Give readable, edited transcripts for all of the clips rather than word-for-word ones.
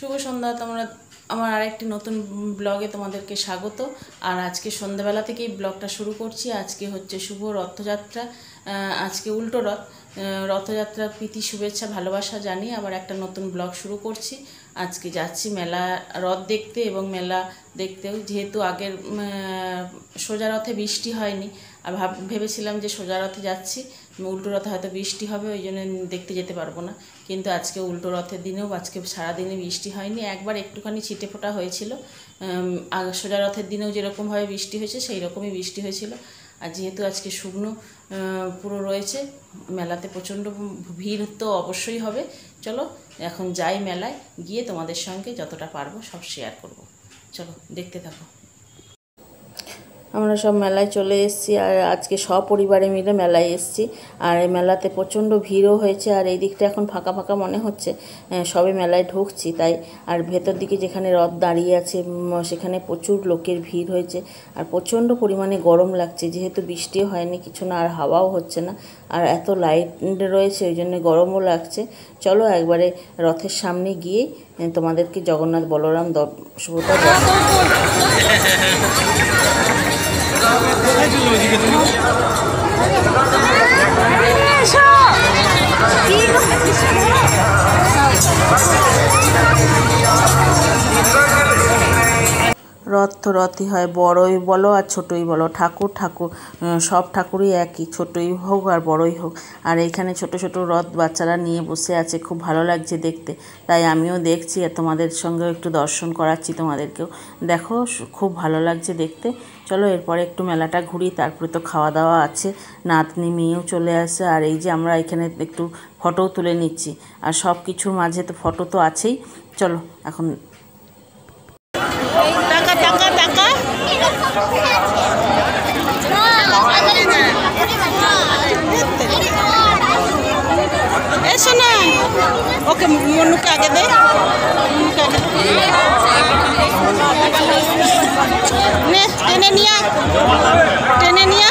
শুভ সন্ধ্যা। তোমরা আমার আরেকটি নতুন ব্লগে তোমাদেরকে স্বাগত। আর আজকে সন্ধ্যাবেলা থেকেই ব্লগটা শুরু করছি। আজকে হচ্ছে শুভ রথযাত্রা, আজকে উল্টো রথ। রথযাত্রার প্রীতি শুভেচ্ছা ভালোবাসা জানিয়ে আবার একটা নতুন ব্লগ শুরু করছি। আজকে যাচ্ছি মেলা, রথ দেখতে এবং মেলা দেখতেও। যেহেতু আগের সোজা রথে বৃষ্টি হয়নি, আর ভেবেছিলাম যে সোজা রথে যাচ্ছি, উল্টো রথে হয়তো বৃষ্টি হবে, ওই জন্য দেখতে যেতে পারবো না। কিন্তু আজকে উল্টো রথের দিনেও আজকে সারাদিনে বৃষ্টি হয়নি, একবার একটুখানি ছিটে ফোটা হয়েছিল। সোজা রথের দিনেও যেরকমভাবে বৃষ্টি হয়েছে সেই রকমই বৃষ্টি হয়েছিল। আর যেহেতু আজকে শুকনো পুরো রয়েছে, মেলাতে প্রচণ্ড ভিড় তো অবশ্যই হবে। চলো এখন যাই মেলায়, গিয়ে তোমাদের সঙ্গে যতটা পারবো সব শেয়ার করব। চলো দেখতে থাকো। আমরা সব মেলায় চলে এসেছি, আর আজকে সপরিবারে মিলে মেলায় এসেছি। আর এই মেলাতে প্রচণ্ড ভিড়ও হয়েছে, আর এই দিকটা এখন ফাঁকা ফাঁকা মনে হচ্ছে, সবে মেলায় ঢুকছি তাই। আর ভেতর দিকে যেখানে রথ দাঁড়িয়ে আছে সেখানে প্রচুর লোকের ভিড় হয়েছে, আর প্রচণ্ড পরিমাণে গরম লাগছে, যেহেতু বৃষ্টিও হয়নি কিছু না, আর হাওয়াও হচ্ছে না, আর এত লাইট রয়েছে ওই জন্য গরমও লাগছে। চলো একবারে রথের সামনে গিয়ে তোমাদেরকে জগন্নাথ বলরাম সুভদ্রা রথ তো রথই হয়, বড়ই বলো আর ছোটই বলো, ঠাকুর সব ঠাকুরই একই, ছোটই হোক আর বড়ই হোক। আর এইখানে ছোট ছোট রথ বাচ্চারা নিয়ে বসে আছে, খুব ভালো লাগছে দেখতে, তাই আমিও দেখছি আর তোমাদের সঙ্গেও একটু দর্শন করাচ্ছি তোমাদেরকেও। দেখো খুব ভালো লাগছে দেখতে। চলো এরপরে একটু মেলাটা ঘুরি, তারপরে তো খাওয়া দাওয়া আছে, নাতনি মেয়েও চলে আসে। আর এই যে আমরা এখানে একটু ফটোও তুলে নিচ্ছি, আর সব কিছুর মাঝে তো ফটো তো আছেই। চলো এখন এসো না, ওকে মনুকে আগে দে, টেনে নিয়ে টেনে নিয়ে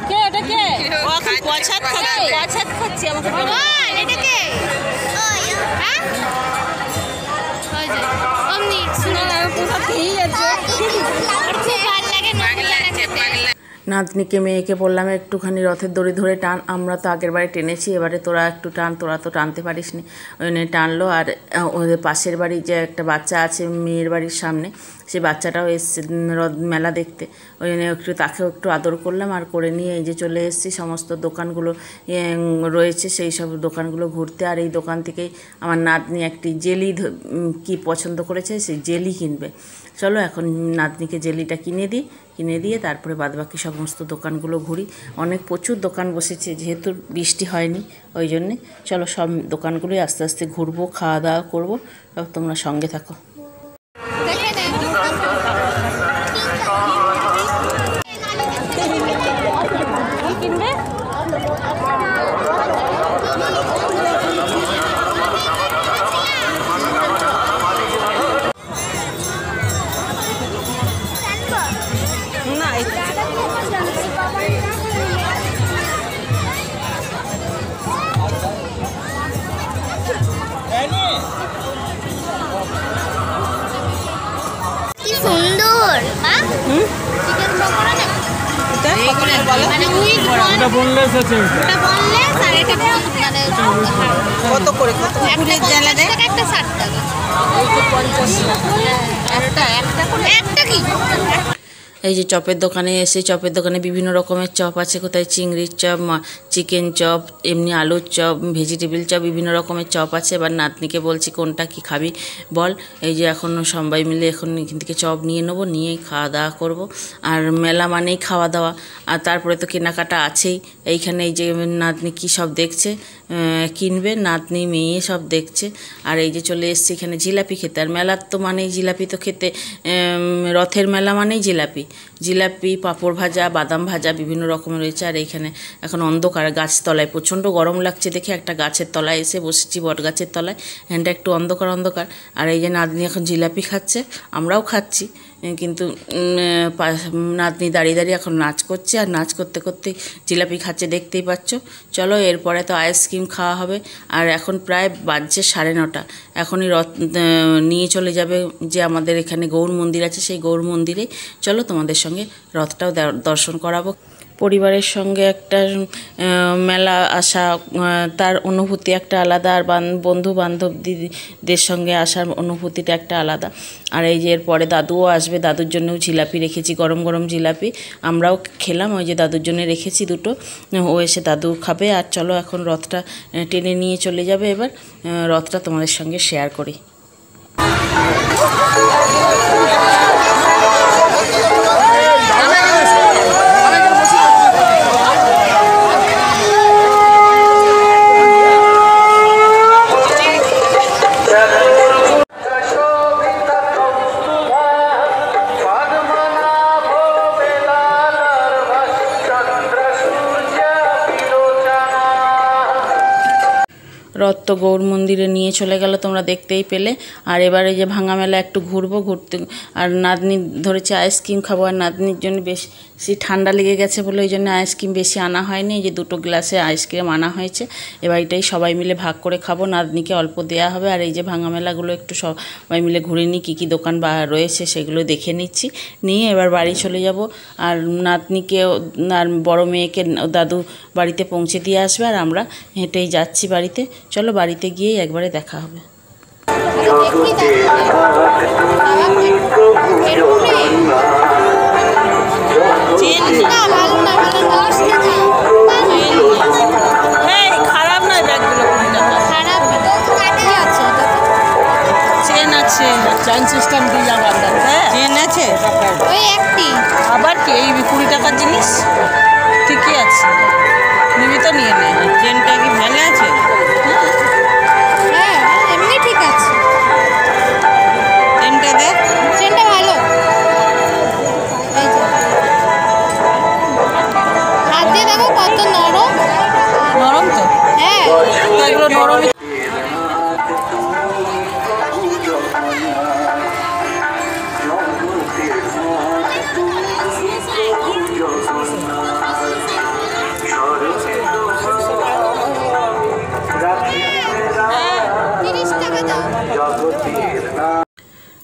কে এটা কে ও এখন পছাত খাচ্ছে আমাকে এটা কে নাতনিকে মেয়েকে বললাম একটুখানি রথের দড়ি ধরে টান, আমরা তো আগের বারে টেনেছি, এবারে তোরা একটু টান, তোরা তো টানতে পারিস নি। ওই জন্য টানলো। আর ওদের পাশের বাড়ি যে একটা বাচ্চা আছে মেয়ের বাড়ির সামনে, সে বাচ্চাটাও এসছে রথ মেলা দেখতে, ওই জন্য তাকেও একটু আদর করলাম, আর করে নিয়ে এই যে চলে এসেছি সমস্ত দোকানগুলো রয়েছে সেই সব দোকানগুলো ঘুরতে। আর এই দোকান থেকেই আমার নাতনি একটি জেলি কি পছন্দ করেছে, সেই জেলি কিনবে। চলো এখন নাতনিকে জেলিটা কিনে দিয়ে তারপরে বাদবাকি সমস্ত দোকানগুলো ঘুরি। প্রচুর দোকান বসেছে, যেহেতু বৃষ্টি হয়নি ওই জন্যে। চলো সব দোকানগুলোই আস্তে আস্তে ঘুরবো, খাওয়া দাওয়া করবো, তোমরা সঙ্গে থাকো। কত করে একটা 60 টাকা, একটা কি। এই যে চপের দোকানে এসে, চপের দোকানে বিভিন্ন রকমের চপ আছে, কোথায় চিংড়ির চপ, চিকেন চপ, এমনি আলুর চপ, ভেজিটেবিল চপ, বিভিন্ন রকমের চপ আছে। এবার নাতনিকে বলছি কোনটা কি খাবি বল। এই যে এখন সবাই মিলে এখন এখান থেকে চপ নিয়ে নেবো, নিয়েই খাওয়া দাওয়া করবো। আর মেলা মানেই খাওয়া দাওয়া, আর তারপরে তো কেনাকাটা আছেই। এইখানে এই যে নাতনি কী সব দেখছে, কিনবে, নাতনি মেয়ে সব দেখছে। আর এই যে চলে এসছে এখানে জিলাপি খেতে, আর মেলার তো মানেই জিলাপি তো খেতে, রথের মেলা মানেই জিলাপি, পাঁপড় ভাজা, বাদাম ভাজা বিভিন্ন রকমের রয়েছে। আর এইখানে এখন অন্ধকার, গাছতলায় প্রচণ্ড গরম লাগছে দেখে একটা গাছের তলায় এসে বসেছি, বট গাছের তলায়। এখানটা একটু অন্ধকার। আর এই যে নাতনি এখন জিলাপি খাচ্ছে, আমরাও খাচ্ছি। কিন্তু নাতনি দাঁড়িয়ে দাঁড়িয়ে এখন নাচ করছে, আর নাচ করতে করতে জিলাপি খাচ্ছে, দেখতেই পাচ্ছ। চলো এরপরে তো আইসক্রিম খাওয়া হবে। আর এখন প্রায় বাজছে 9:30। এখনই রথ নিয়ে চলে যাবে যে আমাদের এখানে গৌর মন্দির আছে, সেই গৌর মন্দিরে। চলো তোমাদের সঙ্গে রথটাও দর্শন করাবো। পরিবারের সঙ্গে একটা মেলা আসা, তার অনুভূতি একটা আলাদা, আর বন্ধু বান্ধবদের সঙ্গে আসার অনুভূতিটা একটা আলাদা। আর এই যে এরপরে দাদুও আসবে, দাদুর জন্যও জিলাপি রেখেছি, গরম গরম জিলাপি। আমরাও খেলাম, ওই যে দাদুর জন্য রেখেছি দুটো, ও এসে দাদু খাবে। আর চলো এখন রথটা টেনে নিয়ে চলে যাবে। এবার রথটা তোমাদের সঙ্গে শেয়ার করি। রথ তো গৌর মন্দিরে নিয়ে চলে গেল, তোমরা দেখতেই পেলে। আর এবারে যে ভাঙা মেলা একটু ঘুরতে, আর নাতনি ধরেছে আইসক্রিম খাবো। আর নাতনির জন্য বেশি ঠান্ডা লেগে গেছে বলে ওই জন্য আইসক্রিম বেশি আনা হয়নি, এই যে 2 গ্লাসে আইসক্রিম আনা হয়েছে। এবার এটাই সবাই মিলে ভাগ করে খাবো, নাতনিকে অল্প দেওয়া হবে। আর এই যে ভাঙা মেলাগুলো একটু সবাই মিলে ঘুরে নিই, কী কী দোকান বা রয়েছে সেগুলো দেখে নিচ্ছি, নিয়ে এবার বাড়ি চলে যাব। আর নাতনিকে আর বড় মেয়েকে দাদু বাড়িতে পৌঁছে দিয়ে আসবে, আর আমরা হেঁটেই যাচ্ছি বাড়িতে। চলো বাড়িতে গিয়েই একবারে দেখা হবে। খারাপ নয় ব্যাগগুলো, চেন আছে, চেন সিস্টেম দিয়ে যাবার, হ্যাঁ চেন আছে ওই একটি, আবার কি এই 20 টাকার জিনিস ঠিকই আছে, নিবি তো নিয়ে নে। চেনটা কি ভালো আছে? হ্যাঁ এমনি ঠিক আছে, চেনটা দেখ, চেনটা ভালো। এই যে হাত দিয়ে দেখো কত নরম, নরম তো, হ্যাঁ এগুলো নরম।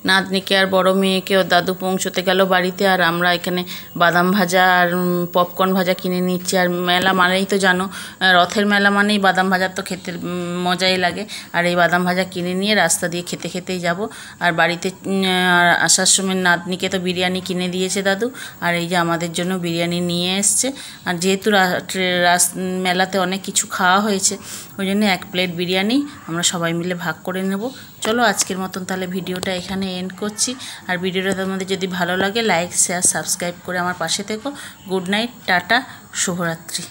নাতনিকে আর বড় মেয়েকে ও দাদু পৌঁছতে গেল বাড়িতে, আর আমরা এখানে বাদাম ভাজা আর পপকর্ন ভাজা কিনে নিচ্ছি। আর মেলা মানেই তো জানো, রথের মেলা মানেই বাদাম ভাজা তো খেতে মজাই লাগে। আর এই বাদাম ভাজা কিনে নিয়ে রাস্তা দিয়ে খেতেই যাব। আর বাড়িতে আসার সময় নাতনিকে তো বিরিয়ানি কিনে দিয়েছে দাদু, আর এই যে আমাদের জন্য বিরিয়ানি নিয়ে এসছে। আর যেহেতু মেলাতে অনেক কিছু খাওয়া হয়েছে, ওই জন্য 1 প্লেট বিরিয়ানি আমরা সবাই মিলে ভাগ করে নেব। চলো আজকের মতন তাহলে ভিডিওটা এখানে এন্ড করছি। আর ভিডিওটা তোমাদের যদি ভালো লাগে লাইক শেয়ার সাবস্ক্রাইব করে আমার পাশে থেকো। গুড নাইট, টাটা, শুভরাত্রি।